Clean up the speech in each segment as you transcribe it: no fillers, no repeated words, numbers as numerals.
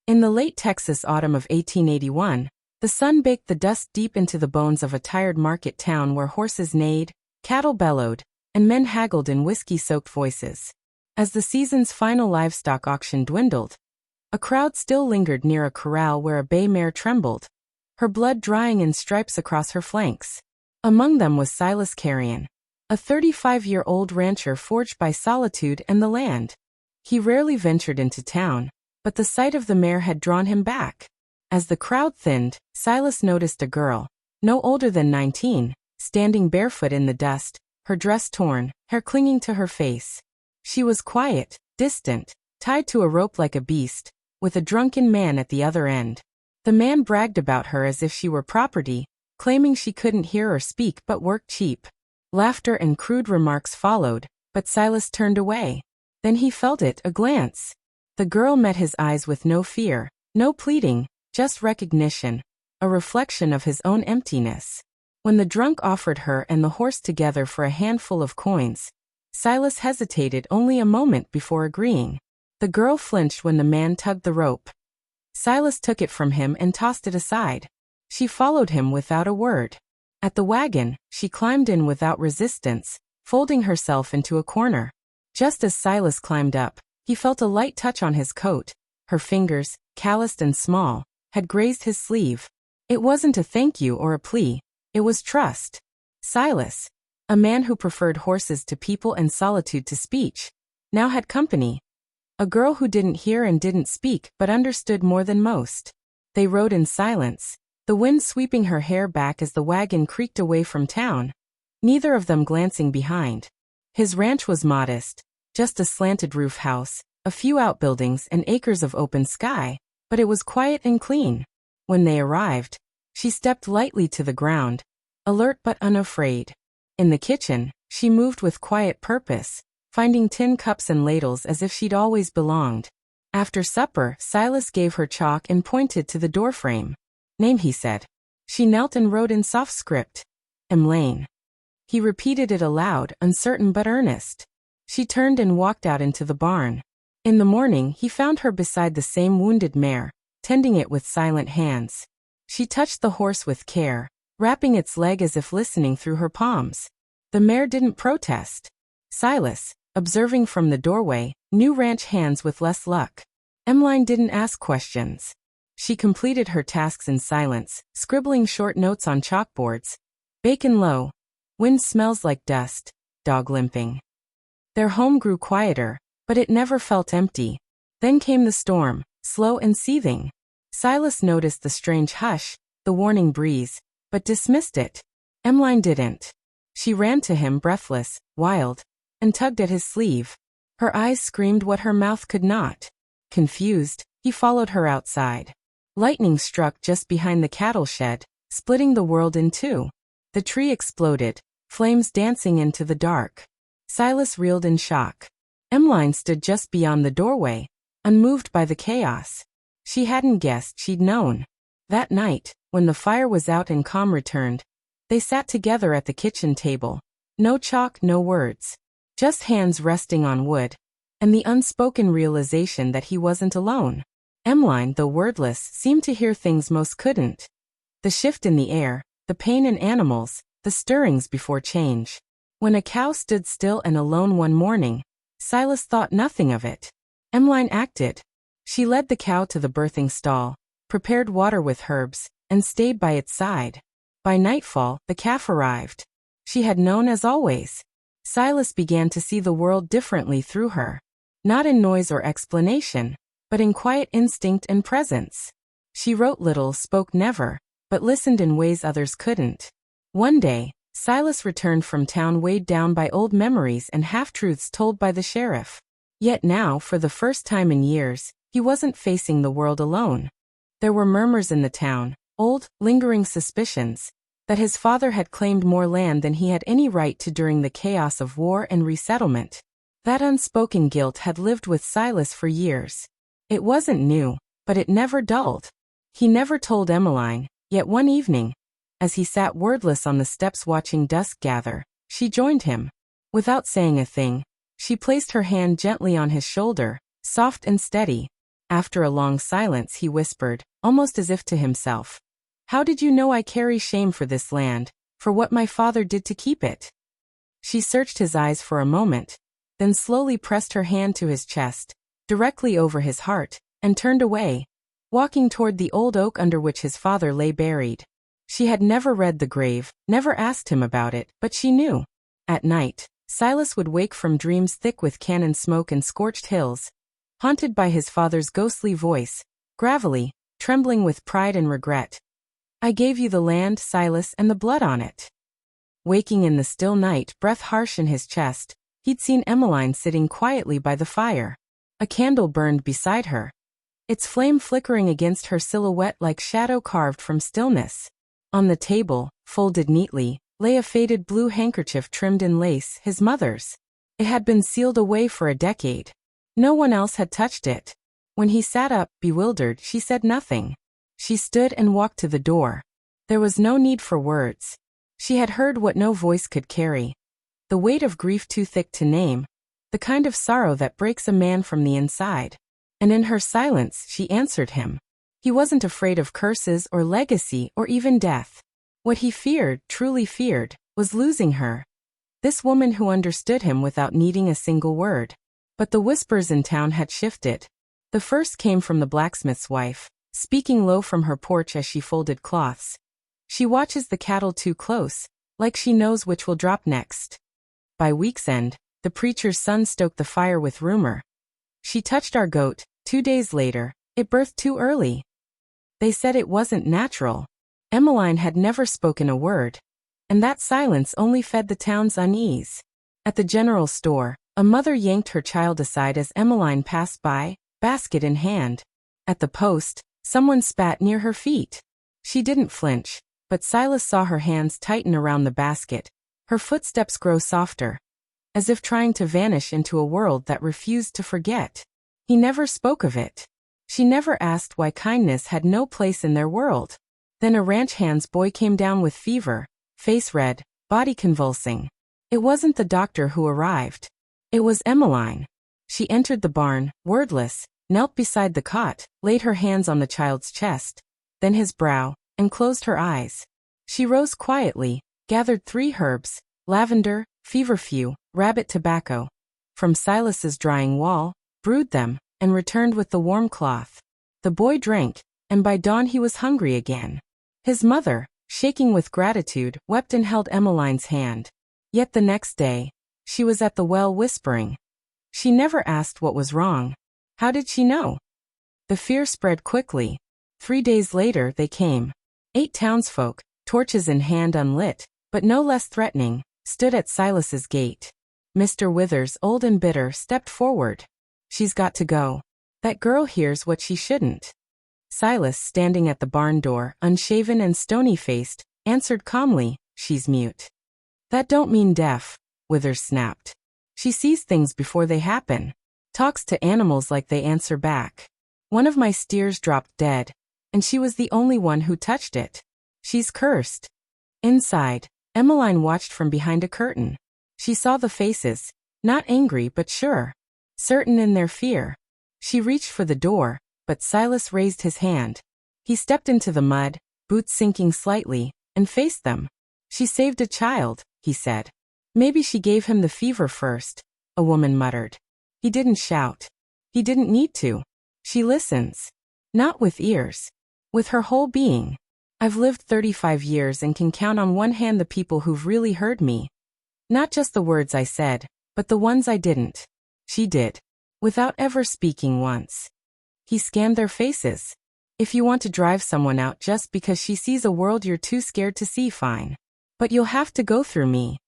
In the late Texas autumn of 1881, the sun baked the dust deep into the bones of a tired market town where horses neighed, cattle bellowed, and men haggled in whiskey-soaked voices. As the season's final livestock auction dwindled, a crowd still lingered near a corral where a bay mare trembled, her blood drying in stripes across her flanks. Among them was Silas Carrion, a 35-year-old rancher forged by solitude and the land. He rarely ventured into town, but the sight of the mare had drawn him back. As the crowd thinned, Silas noticed a girl, no older than 19, standing barefoot in the dust, her dress torn, hair clinging to her face. She was quiet, distant, tied to a rope like a beast, with a drunken man at the other end. The man bragged about her as if she were property, claiming she couldn't hear or speak but worked cheap. Laughter and crude remarks followed, but Silas turned away. Then he felt it, a glance. The girl met his eyes with no fear, no pleading, just recognition, a reflection of his own emptiness. When the drunk offered her and the horse together for a handful of coins, Silas hesitated only a moment before agreeing. The girl flinched when the man tugged the rope. Silas took it from him and tossed it aside. She followed him without a word. At the wagon, she climbed in without resistance, folding herself into a corner. Just as Silas climbed up, he felt a light touch on his coat. Her fingers, calloused and small, had grazed his sleeve. It wasn't a thank you or a plea. It was trust. Silas, a man who preferred horses to people and solitude to speech, now had company. A girl who didn't hear and didn't speak but understood more than most. They rode in silence, the wind sweeping her hair back as the wagon creaked away from town, neither of them glancing behind. His ranch was modest, just a slanted roof house, a few outbuildings and acres of open sky, but it was quiet and clean. When they arrived, she stepped lightly to the ground, alert but unafraid. In the kitchen, she moved with quiet purpose, finding tin cups and ladles as if she'd always belonged. After supper, Silas gave her chalk and pointed to the doorframe. Name, he said. She knelt and wrote in soft script. Lane. He repeated it aloud, uncertain but earnest. She turned and walked out into the barn. In the morning, he found her beside the same wounded mare, tending it with silent hands. She touched the horse with care, wrapping its leg as if listening through her palms. The mare didn't protest. Silas, observing from the doorway, knew ranch hands with less luck. Emmeline didn't ask questions. She completed her tasks in silence, scribbling short notes on chalkboards. Bacon low. Wind smells like dust. Dog limping. Their home grew quieter, but it never felt empty. Then came the storm, slow and seething. Silas noticed the strange hush, the warning breeze, but dismissed it. Emmeline didn't. She ran to him breathless, wild, and tugged at his sleeve. Her eyes screamed what her mouth could not. Confused, he followed her outside. Lightning struck just behind the cattle shed, splitting the world in two. The tree exploded, flames dancing into the dark. Silas reeled in shock. Emmeline stood just beyond the doorway, unmoved by the chaos. She hadn't guessed she'd known. That night, when the fire was out and calm returned, they sat together at the kitchen table. No chalk, no words. Just hands resting on wood, and the unspoken realization that he wasn't alone. Emmeline, though wordless, seemed to hear things most couldn't. The shift in the air, the pain in animals, the stirrings before change. When a cow stood still and alone one morning, Silas thought nothing of it. Emmeline acted. She led the cow to the birthing stall, prepared water with herbs, and stayed by its side. By nightfall, the calf arrived. She had known as always. Silas began to see the world differently through her. Not in noise or explanation, but in quiet instinct and presence. She wrote little, spoke never, but listened in ways others couldn't. One day, Silas returned from town weighed down by old memories and half-truths told by the sheriff. Yet now, for the first time in years, he wasn't facing the world alone. There were murmurs in the town, old, lingering suspicions, that his father had claimed more land than he had any right to during the chaos of war and resettlement. That unspoken guilt had lived with Silas for years. It wasn't new, but it never dulled. He never told Emmeline, yet one evening, as he sat wordless on the steps watching dusk gather, she joined him. Without saying a thing, she placed her hand gently on his shoulder, soft and steady. After a long silence he whispered, almost as if to himself, "How did you know I carry shame for this land, for what my father did to keep it?" She searched his eyes for a moment, then slowly pressed her hand to his chest, directly over his heart, and turned away, walking toward the old oak under which his father lay buried. She had never read the grave, never asked him about it, but she knew. At night, Silas would wake from dreams thick with cannon smoke and scorched hills, haunted by his father's ghostly voice, gravelly, trembling with pride and regret. "I gave you the land, Silas, and the blood on it." Waking in the still night, breath harsh in his chest, he'd seen Emmeline sitting quietly by the fire. A candle burned beside her, its flame flickering against her silhouette like shadow carved from stillness. On the table, folded neatly, lay a faded blue handkerchief trimmed in lace, his mother's. It had been sealed away for a decade. No one else had touched it. When he sat up, bewildered, she said nothing. She stood and walked to the door. There was no need for words. She had heard what no voice could carry. The weight of grief too thick to name, the kind of sorrow that breaks a man from the inside. And in her silence she answered him. He wasn't afraid of curses or legacy or even death. What he feared, truly feared, was losing her. This woman who understood him without needing a single word. But the whispers in town had shifted. The first came from the blacksmith's wife, speaking low from her porch as she folded cloths. "She watches the cattle too close, like she knows which will drop next." By week's end, the preacher's son stoked the fire with rumor. "She touched our goat, 2 days later, it birthed too early." They said it wasn't natural. Emmeline had never spoken a word, and that silence only fed the town's unease. At the general store, a mother yanked her child aside as Emmeline passed by, basket in hand. At the post, someone spat near her feet. She didn't flinch, but Silas saw her hands tighten around the basket, her footsteps grow softer, as if trying to vanish into a world that refused to forget. He never spoke of it. She never asked why kindness had no place in their world. Then a ranch hand's boy came down with fever, face red, body convulsing. It wasn't the doctor who arrived. It was Emmeline. She entered the barn, wordless, knelt beside the cot, laid her hands on the child's chest, then his brow, and closed her eyes. She rose quietly, gathered 3 herbs, lavender, feverfew, rabbit tobacco, from Silas's drying wall, brewed them, and returned with the warm cloth. The boy drank, and by dawn he was hungry again. His mother, shaking with gratitude, wept and held Emmeline's hand. Yet the next day, she was at the well whispering. She never asked what was wrong. How did she know? The fear spread quickly. 3 days later they came. 8 townsfolk, torches in hand unlit, but no less threatening, stood at Silas's gate. Mr. Withers, old and bitter, stepped forward. "She's got to go. That girl hears what she shouldn't." Silas, standing at the barn door, unshaven and stony-faced, answered calmly, "She's mute." "That don't mean deaf," Withers snapped. "She sees things before they happen. Talks to animals like they answer back. One of my steers dropped dead, and she was the only one who touched it. She's cursed." Inside, Emmeline watched from behind a curtain. She saw the faces, not angry but sure, certain in their fear. She reached for the door, but Silas raised his hand. He stepped into the mud, boots sinking slightly, and faced them. "She saved a child," he said. "Maybe she gave him the fever first," a woman muttered. He didn't shout. He didn't need to. "She listens. Not with ears. With her whole being. I've lived 35 years and can count on one hand the people who've really heard me. Not just the words I said, but the ones I didn't. She did. Without ever speaking once." He scanned their faces. "If you want to drive someone out just because she sees a world you're too scared to see, fine. But you'll have to go through me."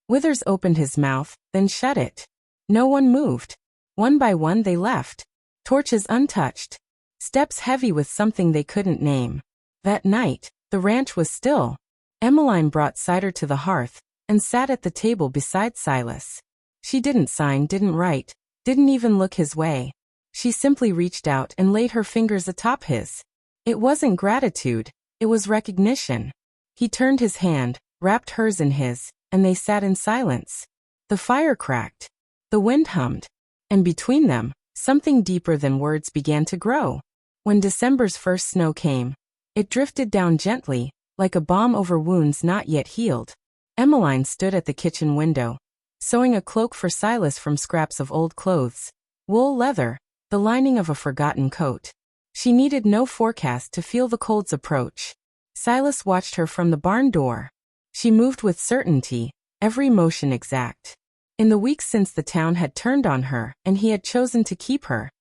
Withers opened his mouth, then shut it. No one moved. One by one they left. Torches untouched. Steps heavy with something they couldn't name. That night, the ranch was still. Emmeline brought cider to the hearth, and sat at the table beside Silas. She didn't sign, didn't write, didn't even look his way. She simply reached out and laid her fingers atop his. It wasn't gratitude, it was recognition. He turned his hand, wrapped hers in his, and they sat in silence. The fire cracked. The wind hummed. And between them, Something deeper than words began to grow. When December's first snow came, it drifted down gently, like a balm over wounds not yet healed. Emmeline stood at the kitchen window, sewing a cloak for Silas from scraps of old clothes, wool leather, the lining of a forgotten coat. She needed no forecast to feel the cold's approach. Silas watched her from the barn door. She moved with certainty, every motion exact. In the weeks since the town had turned on her and he had chosen to keep her,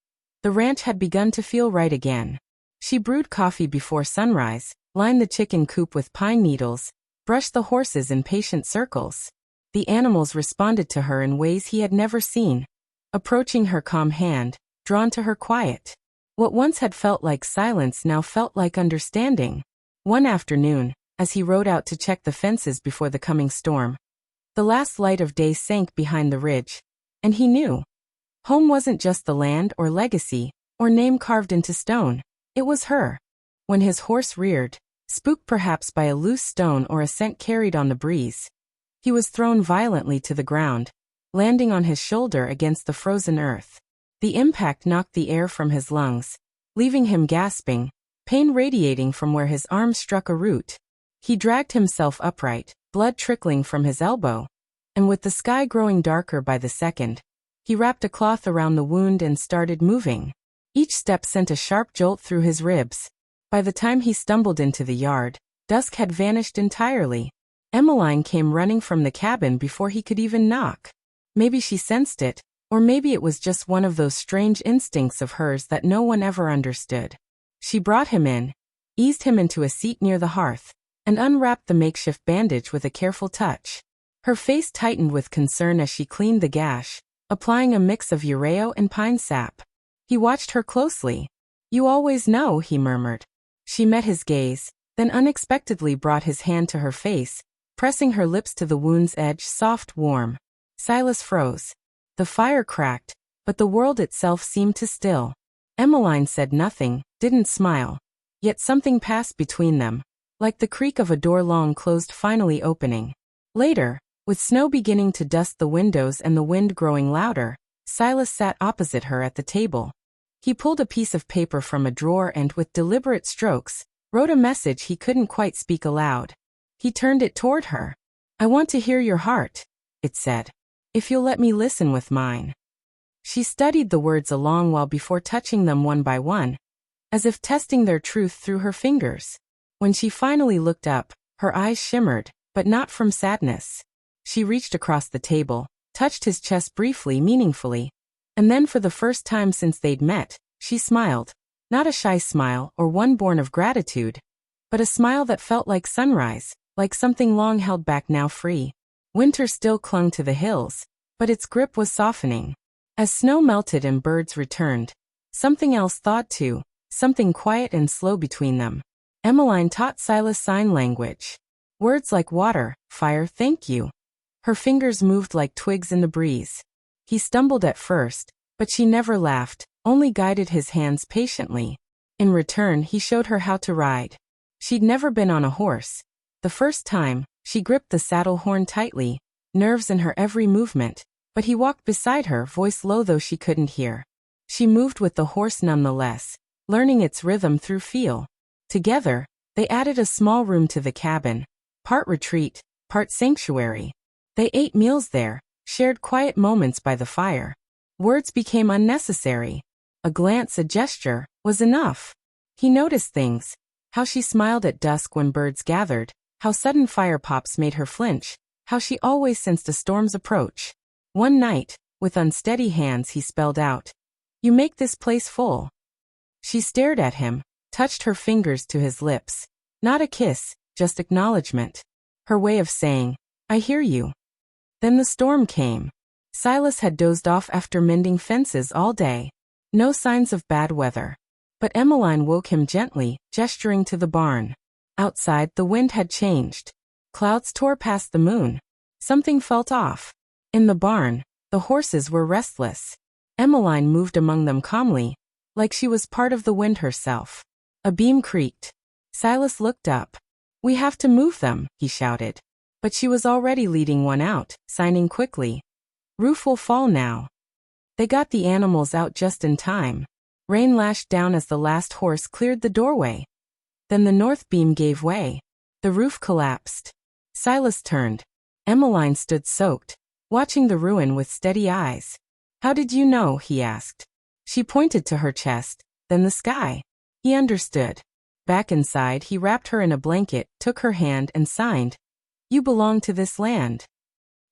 the ranch had begun to feel right again. She brewed coffee before sunrise, lined the chicken coop with pine needles, brushed the horses in patient circles. The animals responded to her in ways he had never seen, approaching her calm hand, drawn to her quiet. What once had felt like silence now felt like understanding. One afternoon, as he rode out to check the fences before the coming storm, the last light of day sank behind the ridge, and he knew. Home wasn't just the land or legacy, or name carved into stone. It was her. When his horse reared, spooked perhaps by a loose stone or a scent carried on the breeze, he was thrown violently to the ground, landing on his shoulder against the frozen earth. The impact knocked the air from his lungs, leaving him gasping, pain radiating from where his arm struck a root. He dragged himself upright, blood trickling from his elbow, and with the sky growing darker by the second, he wrapped a cloth around the wound and started moving. Each step sent a sharp jolt through his ribs. By the time he stumbled into the yard, dusk had vanished entirely. Emmeline came running from the cabin before he could even knock. Maybe she sensed it, or maybe it was just one of those strange instincts of hers that no one ever understood. She brought him in, eased him into a seat near the hearth, and unwrapped the makeshift bandage with a careful touch. Her face tightened with concern as she cleaned the gash, applying a mix of ureo and pine sap. He watched her closely. "You always know," he murmured. She met his gaze, then unexpectedly brought his hand to her face, pressing her lips to the wound's edge, soft, warm. Silas froze. The fire cracked, but the world itself seemed to still. Emmeline said nothing, didn't smile. Yet something passed between them, like the creak of a door long closed finally opening. Later, with snow beginning to dust the windows and the wind growing louder, Silas sat opposite her at the table. He pulled a piece of paper from a drawer and, with deliberate strokes, wrote a message he couldn't quite speak aloud. He turned it toward her. "I want to hear your heart," it said. "If you'll let me listen with mine." She studied the words a long while before touching them one by one, as if testing their truth through her fingers. When she finally looked up, her eyes shimmered, but not from sadness. She reached across the table, touched his chest briefly, meaningfully, and then for the first time since they'd met, she smiled. Not a shy smile or one born of gratitude, but a smile that felt like sunrise, like something long held back now free. Winter still clung to the hills, but its grip was softening. As snow melted and birds returned, something else thawed too, something quiet and slow between them. Emmeline taught Silas sign language. Words like water, fire, thank you. Her fingers moved like twigs in the breeze. He stumbled at first, but she never laughed, only guided his hands patiently. In return, he showed her how to ride. She'd never been on a horse. The first time, she gripped the saddle horn tightly, nerves in her every movement, but he walked beside her, voice low though she couldn't hear. She moved with the horse nonetheless, learning its rhythm through feel. Together, they added a small room to the cabin, part retreat, part sanctuary. They ate meals there, shared quiet moments by the fire. Words became unnecessary. A glance, a gesture, was enough. He noticed things, how she smiled at dusk when birds gathered, how sudden fire pops made her flinch, how she always sensed a storm's approach. One night, with unsteady hands, he spelled out, "You make this place full." She stared at him, touched her fingers to his lips. Not a kiss, just acknowledgement. Her way of saying, "I hear you." Then the storm came. Silas had dozed off after mending fences all day. No signs of bad weather. But Emmeline woke him gently, gesturing to the barn. Outside, the wind had changed. Clouds tore past the moon. Something felt off. In the barn, the horses were restless. Emmeline moved among them calmly, like she was part of the wind herself. A beam creaked. Silas looked up. "We have to move them," he shouted. But she was already leading one out, signing quickly. "Roof will fall now." They got the animals out just in time. Rain lashed down as the last horse cleared the doorway. Then the north beam gave way. The roof collapsed. Silas turned. Emmeline stood soaked, watching the ruin with steady eyes. "How did you know?" he asked. She pointed to her chest, then the sky. He understood. Back inside, he wrapped her in a blanket, took her hand and signed, "You belong to this land."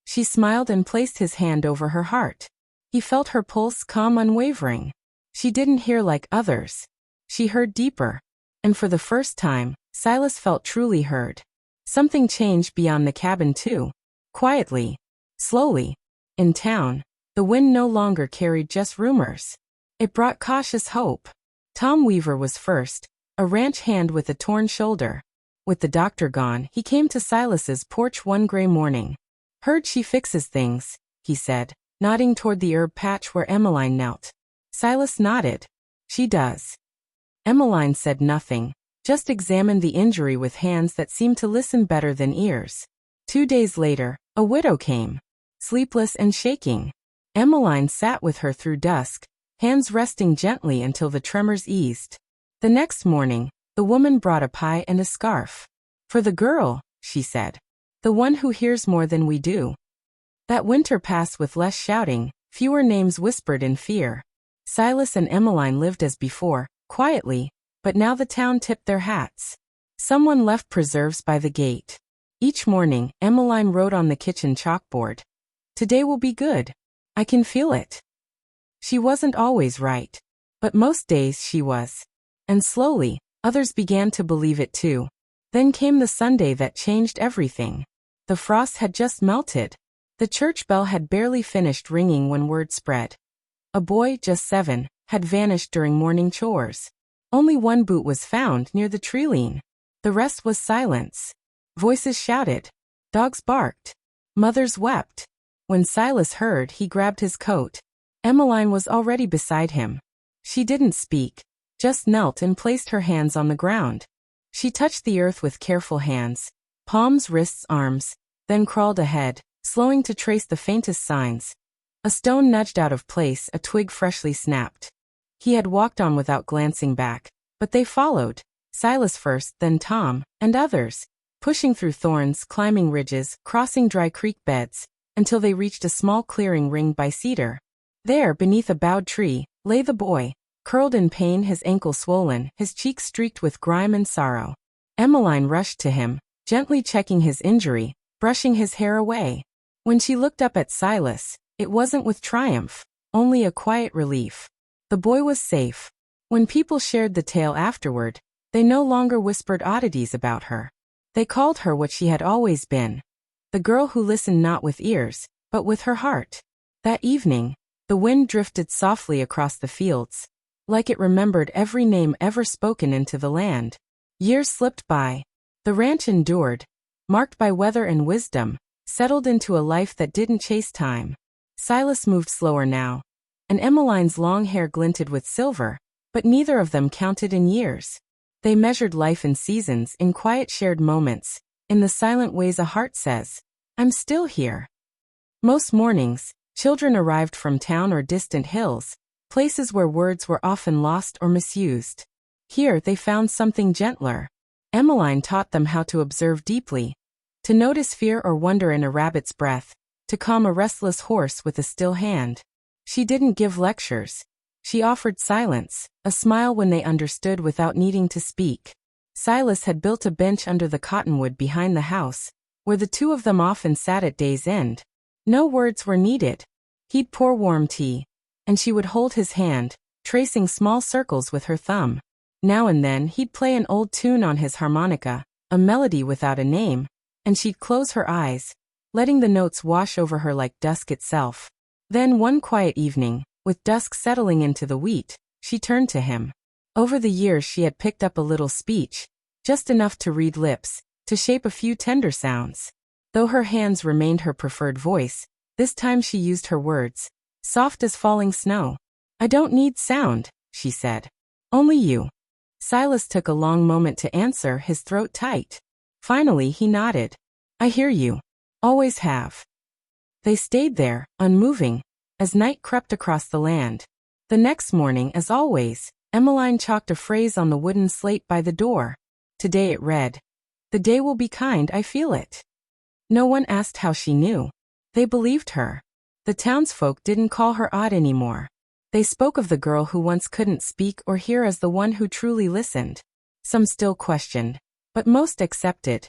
She smiled and placed his hand over her heart. He felt her pulse, calm, unwavering. She didn't hear like others. She heard deeper. And for the first time, Silas felt truly heard. Something changed beyond the cabin too. Quietly. Slowly. In town, the wind no longer carried just rumors. It brought cautious hope. Tom Weaver was first, a ranch hand with a torn shoulder. With the doctor gone, he came to Silas's porch one gray morning. "Heard she fixes things," he said, nodding toward the herb patch where Emmeline knelt. Silas nodded. "She does." Emmeline said nothing, just examined the injury with hands that seemed to listen better than ears. 2 days later, a widow came, sleepless and shaking. Emmeline sat with her through dusk, hands resting gently until the tremors eased. The next morning, the woman brought a pie and a scarf. "For the girl," she said. "The one who hears more than we do." That winter passed with less shouting, fewer names whispered in fear. Silas and Emmeline lived as before, quietly, but now the town tipped their hats. Someone left preserves by the gate. Each morning, Emmeline wrote on the kitchen chalkboard, "Today will be good. I can feel it." She wasn't always right, but most days she was. And slowly, others began to believe it too. Then came the Sunday that changed everything. The frost had just melted. The church bell had barely finished ringing when word spread. A boy, just 7, had vanished during morning chores. Only one boot was found near the treeline. The rest was silence. Voices shouted. Dogs barked. Mothers wept. When Silas heard, he grabbed his coat. Emmeline was already beside him. She didn't speak, just knelt and placed her hands on the ground. She touched the earth with careful hands, palms, wrists, arms, then crawled ahead, slowing to trace the faintest signs. A stone nudged out of place, a twig freshly snapped. He had walked on without glancing back, but they followed, Silas first, then Tom, and others, pushing through thorns, climbing ridges, crossing dry creek beds, until they reached a small clearing ringed by cedar. There, beneath a bowed tree, lay the boy, curled in pain, his ankle swollen, his cheeks streaked with grime and sorrow. Emmeline rushed to him, gently checking his injury, brushing his hair away. When she looked up at Silas, it wasn't with triumph, only a quiet relief. The boy was safe. When people shared the tale afterward, they no longer whispered oddities about her. They called her what she had always been, the girl who listened not with ears, but with her heart. That evening, the wind drifted softly across the fields, like it remembered every name ever spoken into the land. Years slipped by. The ranch endured, marked by weather and wisdom, settled into a life that didn't chase time. Silas moved slower now, and Emmeline's long hair glinted with silver, but neither of them counted in years. They measured life in seasons, in quiet shared moments, in the silent ways a heart says, "I'm still here." Most mornings, children arrived from town or distant hills, places where words were often lost or misused. Here they found something gentler. Emmeline taught them how to observe deeply, to notice fear or wonder in a rabbit's breath, to calm a restless horse with a still hand. She didn't give lectures. She offered silence, a smile when they understood without needing to speak. Silas had built a bench under the cottonwood behind the house, where the two of them often sat at day's end. No words were needed. He'd pour warm tea, and she would hold his hand, tracing small circles with her thumb. Now and then he'd play an old tune on his harmonica, a melody without a name, and she'd close her eyes, letting the notes wash over her like dusk itself. Then one quiet evening, with dusk settling into the wheat, she turned to him. Over the years she had picked up a little speech, just enough to read lips, to shape a few tender sounds. Though her hands remained her preferred voice, this time she used her words, soft as falling snow. "I don't need sound," she said. "Only you." Silas took a long moment to answer, his throat tight. Finally he nodded. "I hear you. Always have." They stayed there, unmoving, as night crept across the land. The next morning, as always, Emmeline chalked a phrase on the wooden slate by the door. Today it read, "The day will be kind, I feel it." No one asked how she knew. They believed her. The townsfolk didn't call her odd anymore. They spoke of the girl who once couldn't speak or hear as the one who truly listened. Some still questioned, but most accepted.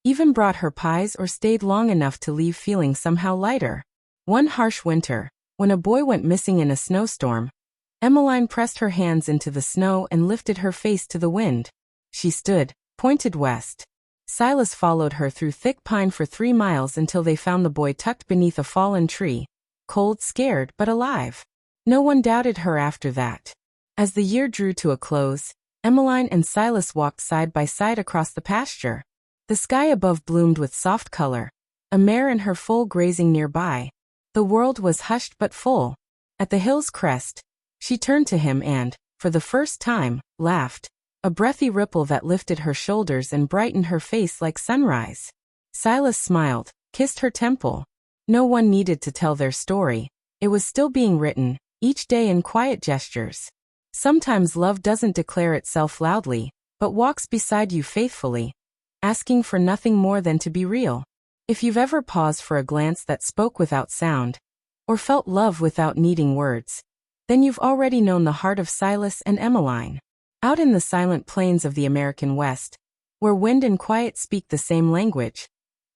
Even brought her pies or stayed long enough to leave feeling somehow lighter. One harsh winter, when a boy went missing in a snowstorm, Emmeline pressed her hands into the snow and lifted her face to the wind. She stood, pointed west. Silas followed her through thick pine for 3 miles until they found the boy tucked beneath a fallen tree, cold, scared, but alive. No one doubted her after that. As the year drew to a close, Emmeline and Silas walked side by side across the pasture. The sky above bloomed with soft color, a mare and her foal grazing nearby. The world was hushed but full. At the hill's crest, she turned to him and, for the first time, laughed, a breathy ripple that lifted her shoulders and brightened her face like sunrise. Silas smiled, kissed her temple. No one needed to tell their story. It was still being written, each day in quiet gestures. Sometimes love doesn't declare itself loudly, but walks beside you faithfully, asking for nothing more than to be real. If you've ever paused for a glance that spoke without sound, or felt love without needing words, then you've already known the heart of Silas and Emmeline. Out in the silent plains of the American West, where wind and quiet speak the same language,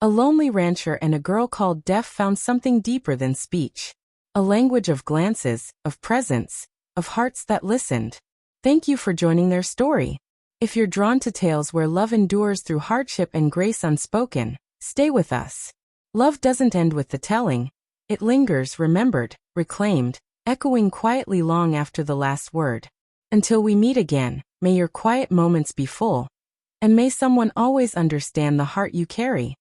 a lonely rancher and a girl called Deaf found something deeper than speech. A language of glances, of presence, of hearts that listened. Thank you for joining their story. If you're drawn to tales where love endures through hardship and grace unspoken, stay with us. Love doesn't end with the telling. It lingers, remembered, reclaimed, echoing quietly long after the last word. Until we meet again, may your quiet moments be full, and may someone always understand the heart you carry.